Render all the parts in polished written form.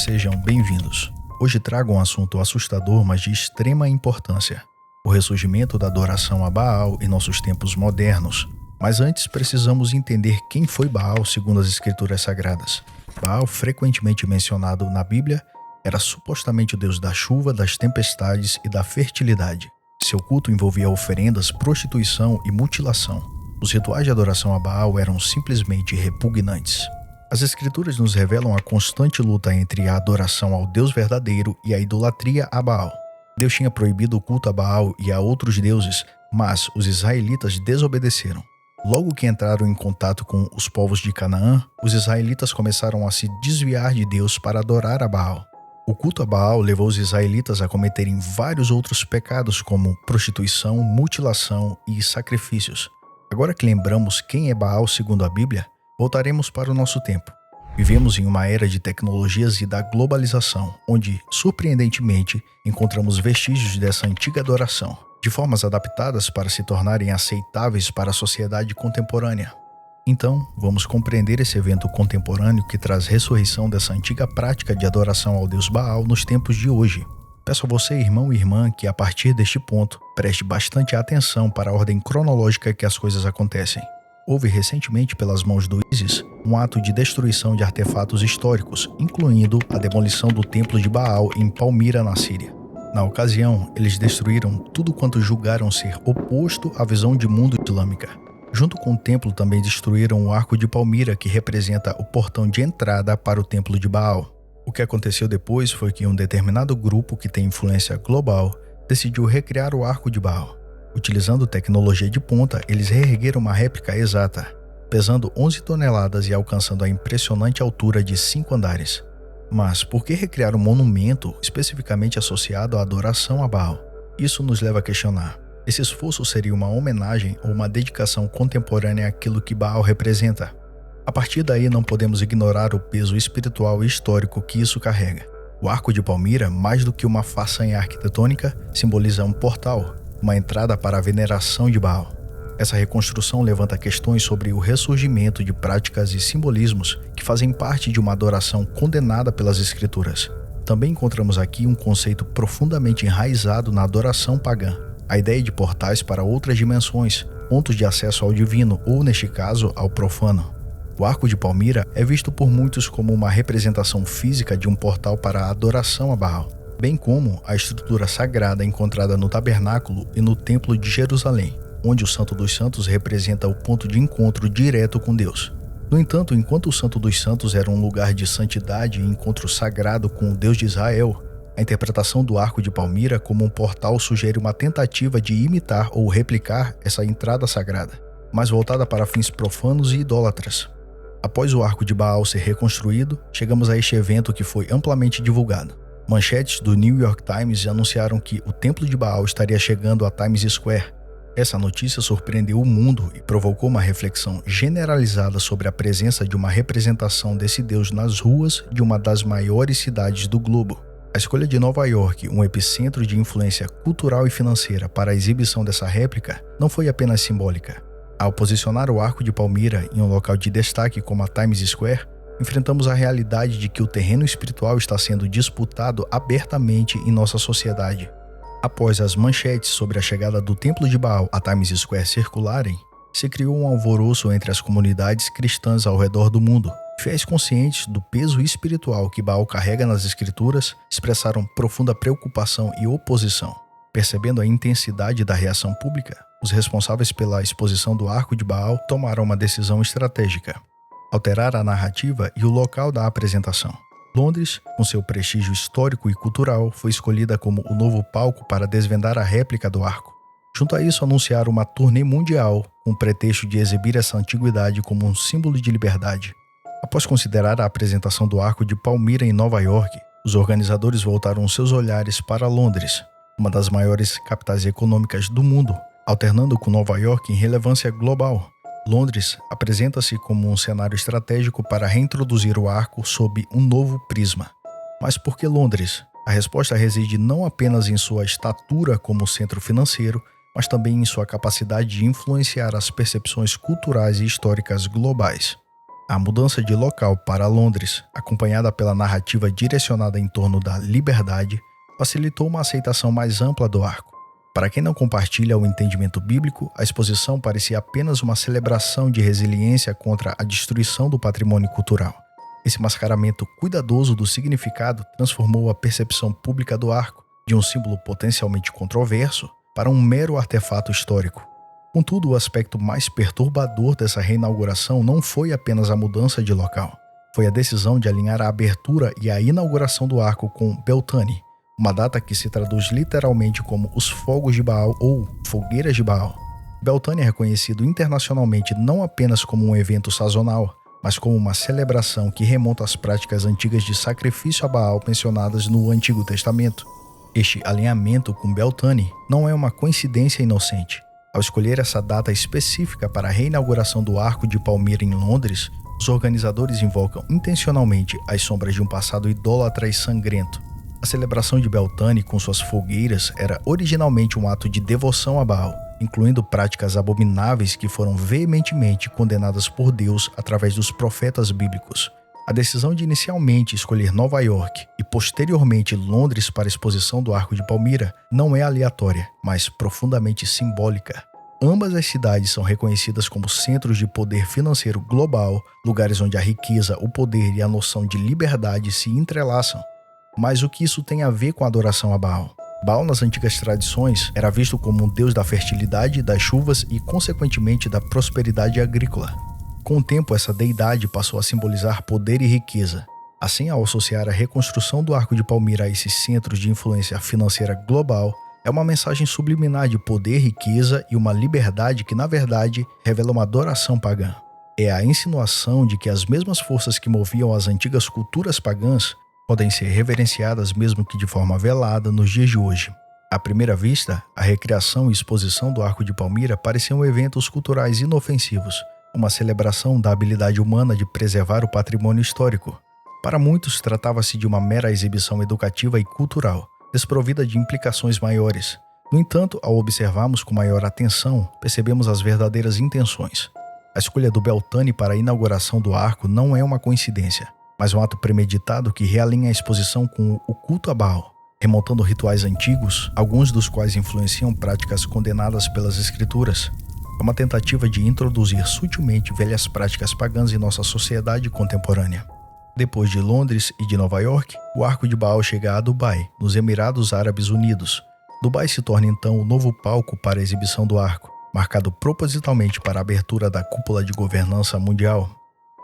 sejam bem-vindos. Hoje trago um assunto assustador, mas de extrema importância: o ressurgimento da adoração a Baal em nossos tempos modernos. Mas antes precisamos entender quem foi Baal segundo as escrituras sagradas. Baal, frequentemente mencionado na Bíblia, era supostamente o deus da chuva, das tempestades e da fertilidade. Seu culto envolvia oferendas, prostituição e mutilação. Os rituais de adoração a Baal eram simplesmente repugnantes. As escrituras nos revelam a constante luta entre a adoração ao Deus verdadeiro e a idolatria a Baal. Deus tinha proibido o culto a Baal e a outros deuses, mas os israelitas desobedeceram. Logo que entraram em contato com os povos de Canaã, os israelitas começaram a se desviar de Deus para adorar a Baal. O culto a Baal levou os israelitas a cometerem vários outros pecados, como prostituição, mutilação e sacrifícios. Agora que lembramos quem é Baal segundo a Bíblia, voltaremos para o nosso tempo. Vivemos em uma era de tecnologias e da globalização, onde, surpreendentemente, encontramos vestígios dessa antiga adoração, de formas adaptadas para se tornarem aceitáveis para a sociedade contemporânea. Então, vamos compreender esse evento contemporâneo que traz ressurreição dessa antiga prática de adoração ao Deus Baal nos tempos de hoje. Peço a você, irmão e irmã, que a partir deste ponto, preste bastante atenção para a ordem cronológica que as coisas acontecem. Houve recentemente, pelas mãos do ISIS, um ato de destruição de artefatos históricos, incluindo a demolição do templo de Baal em Palmira, na Síria. Na ocasião, eles destruíram tudo quanto julgaram ser oposto à visão de mundo islâmica. Junto com o templo também destruíram o arco de Palmira, que representa o portão de entrada para o templo de Baal. O que aconteceu depois foi que um determinado grupo que tem influência global decidiu recriar o arco de Baal. Utilizando tecnologia de ponta, eles reergueram uma réplica exata, pesando 11 toneladas e alcançando a impressionante altura de 5 andares. Mas por que recriar um monumento especificamente associado à adoração a Baal? Isso nos leva a questionar: esse esforço seria uma homenagem ou uma dedicação contemporânea àquilo que Baal representa? A partir daí não podemos ignorar o peso espiritual e histórico que isso carrega. O Arco de Palmira, mais do que uma façanha arquitetônica, simboliza um portal, uma entrada para a veneração de Baal. Essa reconstrução levanta questões sobre o ressurgimento de práticas e simbolismos que fazem parte de uma adoração condenada pelas Escrituras. Também encontramos aqui um conceito profundamente enraizado na adoração pagã: a ideia de portais para outras dimensões, pontos de acesso ao divino ou, neste caso, ao profano. O Arco de Palmira é visto por muitos como uma representação física de um portal para a adoração a Baal, bem como a estrutura sagrada encontrada no tabernáculo e no Templo de Jerusalém, onde o Santo dos Santos representa o ponto de encontro direto com Deus. No entanto, enquanto o Santo dos Santos era um lugar de santidade e encontro sagrado com o Deus de Israel, a interpretação do Arco de Palmira como um portal sugere uma tentativa de imitar ou replicar essa entrada sagrada, mas voltada para fins profanos e idólatras. Após o Arco de Baal ser reconstruído, chegamos a este evento que foi amplamente divulgado. Manchetes do New York Times anunciaram que o Templo de Baal estaria chegando a Times Square. Essa notícia surpreendeu o mundo e provocou uma reflexão generalizada sobre a presença de uma representação desse Deus nas ruas de uma das maiores cidades do globo. A escolha de Nova York, um epicentro de influência cultural e financeira, para a exibição dessa réplica não foi apenas simbólica. Ao posicionar o Arco de Palmira em um local de destaque como a Times Square, enfrentamos a realidade de que o terreno espiritual está sendo disputado abertamente em nossa sociedade. Após as manchetes sobre a chegada do Templo de Baal a Times Square circularem, se criou um alvoroço entre as comunidades cristãs ao redor do mundo. Fiéis conscientes do peso espiritual que Baal carrega nas Escrituras, expressaram profunda preocupação e oposição. Percebendo a intensidade da reação pública, os responsáveis pela exposição do Arco de Baal tomaram uma decisão estratégica: alterar a narrativa e o local da apresentação. Londres, com seu prestígio histórico e cultural, foi escolhida como o novo palco para desvendar a réplica do arco. Junto a isso, anunciaram uma turnê mundial, com o pretexto de exibir essa antiguidade como um símbolo de liberdade. Após considerar a apresentação do Arco de Palmira em Nova York, os organizadores voltaram seus olhares para Londres, uma das maiores capitais econômicas do mundo, alternando com Nova York em relevância global. Londres apresenta-se como um cenário estratégico para reintroduzir o arco sob um novo prisma. Mas por que Londres? A resposta reside não apenas em sua estatura como centro financeiro, mas também em sua capacidade de influenciar as percepções culturais e históricas globais. A mudança de local para Londres, acompanhada pela narrativa direcionada em torno da liberdade, facilitou uma aceitação mais ampla do arco. Para quem não compartilha o entendimento bíblico, a exposição parecia apenas uma celebração de resiliência contra a destruição do patrimônio cultural. Esse mascaramento cuidadoso do significado transformou a percepção pública do arco de um símbolo potencialmente controverso para um mero artefato histórico. Contudo, o aspecto mais perturbador dessa reinauguração não foi apenas a mudança de local. Foi a decisão de alinhar a abertura e a inauguração do arco com Beltane, uma data que se traduz literalmente como os fogos de Baal ou fogueiras de Baal. Beltane é reconhecido internacionalmente não apenas como um evento sazonal, mas como uma celebração que remonta às práticas antigas de sacrifício a Baal mencionadas no Antigo Testamento. Este alinhamento com Beltane não é uma coincidência inocente. Ao escolher essa data específica para a reinauguração do Arco de Palmira em Londres, os organizadores invocam intencionalmente as sombras de um passado idólatra e sangrento. A celebração de Beltane com suas fogueiras era originalmente um ato de devoção a Baal, incluindo práticas abomináveis que foram veementemente condenadas por Deus através dos profetas bíblicos. A decisão de inicialmente escolher Nova York e posteriormente Londres para a exposição do Arco de Palmira não é aleatória, mas profundamente simbólica. Ambas as cidades são reconhecidas como centros de poder financeiro global, lugares onde a riqueza, o poder e a noção de liberdade se entrelaçam. Mas o que isso tem a ver com a adoração a Baal? Baal, nas antigas tradições, era visto como um deus da fertilidade, das chuvas e, consequentemente, da prosperidade agrícola. Com o tempo, essa deidade passou a simbolizar poder e riqueza. Assim, ao associar a reconstrução do Arco de Palmira a esses centros de influência financeira global, é uma mensagem subliminar de poder, riqueza e uma liberdade que, na verdade, revela uma adoração pagã. É a insinuação de que as mesmas forças que moviam as antigas culturas pagãs podem ser reverenciadas mesmo que de forma velada nos dias de hoje. À primeira vista, a recriação e exposição do Arco de Palmira pareciam eventos culturais inofensivos, uma celebração da habilidade humana de preservar o patrimônio histórico. Para muitos, tratava-se de uma mera exibição educativa e cultural, desprovida de implicações maiores. No entanto, ao observarmos com maior atenção, percebemos as verdadeiras intenções. A escolha do Beltane para a inauguração do arco não é uma coincidência, mas um ato premeditado que realinha a exposição com o culto a Baal, remontando rituais antigos, alguns dos quais influenciam práticas condenadas pelas Escrituras. É uma tentativa de introduzir sutilmente velhas práticas pagãs em nossa sociedade contemporânea. Depois de Londres e de Nova York, o Arco de Baal chega a Dubai, nos Emirados Árabes Unidos. Dubai se torna então o novo palco para a exibição do arco, marcado propositalmente para a abertura da Cúpula de Governança Mundial.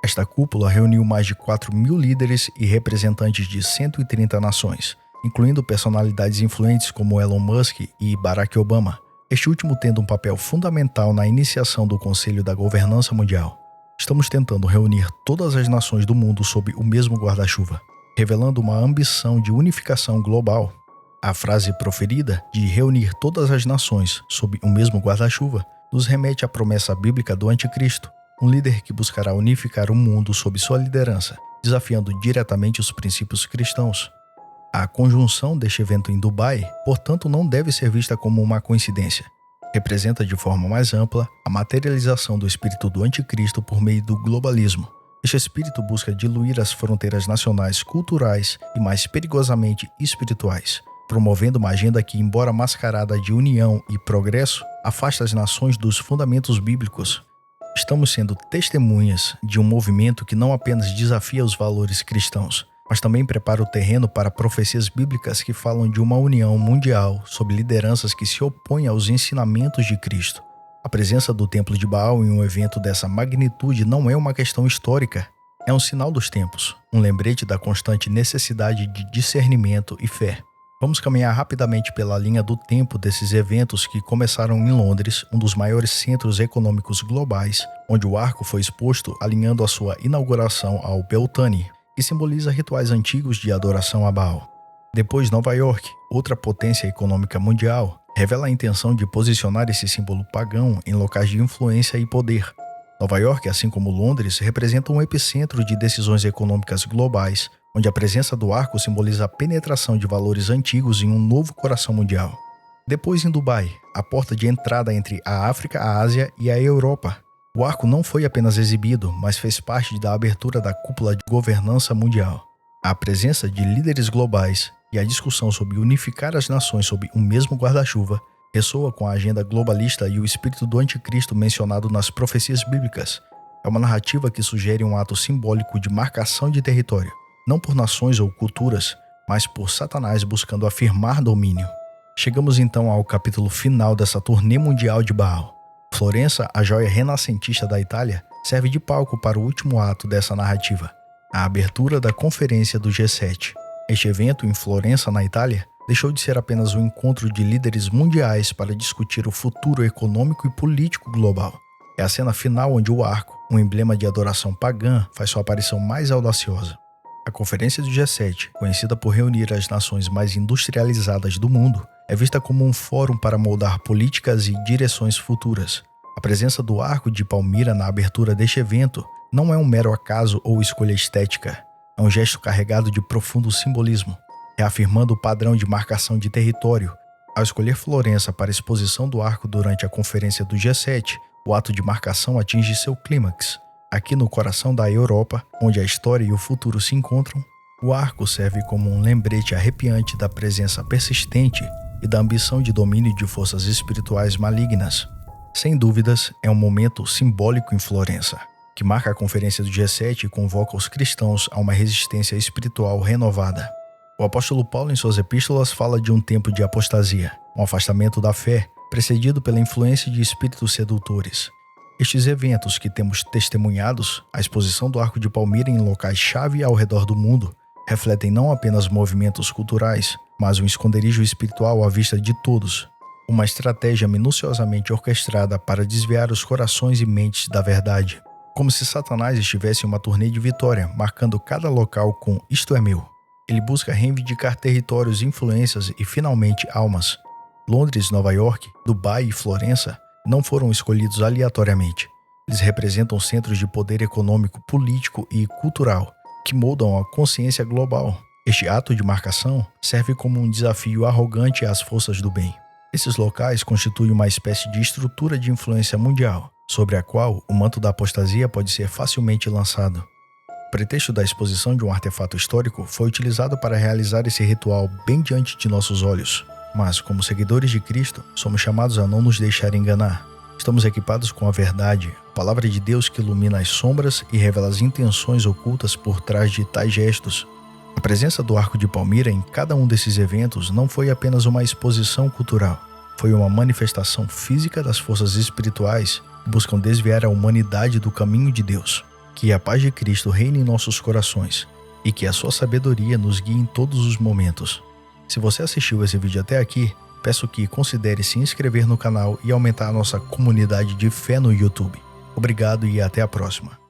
Esta cúpula reuniu mais de 4.000 líderes e representantes de 130 nações, incluindo personalidades influentes como Elon Musk e Barack Obama, este último tendo um papel fundamental na iniciação do Conselho da Governança Mundial. Estamos tentando reunir todas as nações do mundo sob o mesmo guarda-chuva, revelando uma ambição de unificação global. A frase proferida de reunir todas as nações sob o mesmo guarda-chuva nos remete à promessa bíblica do Anticristo, um líder que buscará unificar o mundo sob sua liderança, desafiando diretamente os princípios cristãos. A conjunção deste evento em Dubai, portanto, não deve ser vista como uma coincidência. Representa de forma mais ampla a materialização do espírito do Anticristo por meio do globalismo. Este espírito busca diluir as fronteiras nacionais, culturais e, mais perigosamente, espirituais, promovendo uma agenda que, embora mascarada de união e progresso, afasta as nações dos fundamentos bíblicos. Estamos sendo testemunhas de um movimento que não apenas desafia os valores cristãos, mas também prepara o terreno para profecias bíblicas que falam de uma união mundial sob lideranças que se opõem aos ensinamentos de Cristo. A presença do Templo de Baal em um evento dessa magnitude não é uma questão histórica, é um sinal dos tempos, um lembrete da constante necessidade de discernimento e fé. Vamos caminhar rapidamente pela linha do tempo desses eventos que começaram em Londres, um dos maiores centros econômicos globais, onde o arco foi exposto alinhando a sua inauguração ao Beltane, que simboliza rituais antigos de adoração a Baal. Depois, Nova York, outra potência econômica mundial, revela a intenção de posicionar esse símbolo pagão em locais de influência e poder. Nova York, assim como Londres, representa um epicentro de decisões econômicas globais, onde a presença do arco simboliza a penetração de valores antigos em um novo coração mundial. Depois, em Dubai, a porta de entrada entre a África, a Ásia e a Europa. O arco não foi apenas exibido, mas fez parte da abertura da cúpula de governança mundial. A presença de líderes globais e a discussão sobre unificar as nações sob um mesmo guarda-chuva ressoa com a agenda globalista e o espírito do anticristo mencionado nas profecias bíblicas. É uma narrativa que sugere um ato simbólico de marcação de território, não por nações ou culturas, mas por Satanás buscando afirmar domínio. Chegamos então ao capítulo final dessa turnê mundial de Baal. Florença, a joia renascentista da Itália, serve de palco para o último ato dessa narrativa, a abertura da Conferência do G7. Este evento em Florença, na Itália, deixou de ser apenas um encontro de líderes mundiais para discutir o futuro econômico e político global. É a cena final onde o arco, um emblema de adoração pagã, faz sua aparição mais audaciosa. A Conferência do G7, conhecida por reunir as nações mais industrializadas do mundo, é vista como um fórum para moldar políticas e direções futuras. A presença do Arco de Palmira na abertura deste evento não é um mero acaso ou escolha estética. É um gesto carregado de profundo simbolismo, reafirmando o padrão de marcação de território. Ao escolher Florença para a exposição do arco durante a Conferência do G7, o ato de marcação atinge seu clímax. Aqui no coração da Europa, onde a história e o futuro se encontram, o arco serve como um lembrete arrepiante da presença persistente e da ambição de domínio de forças espirituais malignas. Sem dúvidas, é um momento simbólico em Florença, que marca a Conferência do G7 e convoca os cristãos a uma resistência espiritual renovada. O apóstolo Paulo, em suas epístolas, fala de um tempo de apostasia, um afastamento da fé, precedido pela influência de espíritos sedutores. Estes eventos que temos testemunhados, a exposição do Arco de Palmira em locais-chave ao redor do mundo, refletem não apenas movimentos culturais, mas um esconderijo espiritual à vista de todos, uma estratégia minuciosamente orquestrada para desviar os corações e mentes da verdade, como se Satanás estivesse em uma turnê de vitória, marcando cada local com "isto é meu". Ele busca reivindicar territórios, influências e, finalmente, almas. Londres, Nova York, Dubai e Florença não foram escolhidos aleatoriamente. Eles representam centros de poder econômico, político e cultural que moldam a consciência global. Este ato de marcação serve como um desafio arrogante às forças do bem. Esses locais constituem uma espécie de estrutura de influência mundial, sobre a qual o manto da apostasia pode ser facilmente lançado. O pretexto da exposição de um artefato histórico foi utilizado para realizar esse ritual bem diante de nossos olhos. Mas, como seguidores de Cristo, somos chamados a não nos deixar enganar. Estamos equipados com a verdade, a palavra de Deus que ilumina as sombras e revela as intenções ocultas por trás de tais gestos. A presença do Arco de Palmira em cada um desses eventos não foi apenas uma exposição cultural, foi uma manifestação física das forças espirituais que buscam desviar a humanidade do caminho de Deus. Que a paz de Cristo reine em nossos corações e que a sua sabedoria nos guie em todos os momentos. Se você assistiu esse vídeo até aqui, peço que considere se inscrever no canal e aumentar a nossa comunidade de fé no YouTube. Obrigado e até a próxima.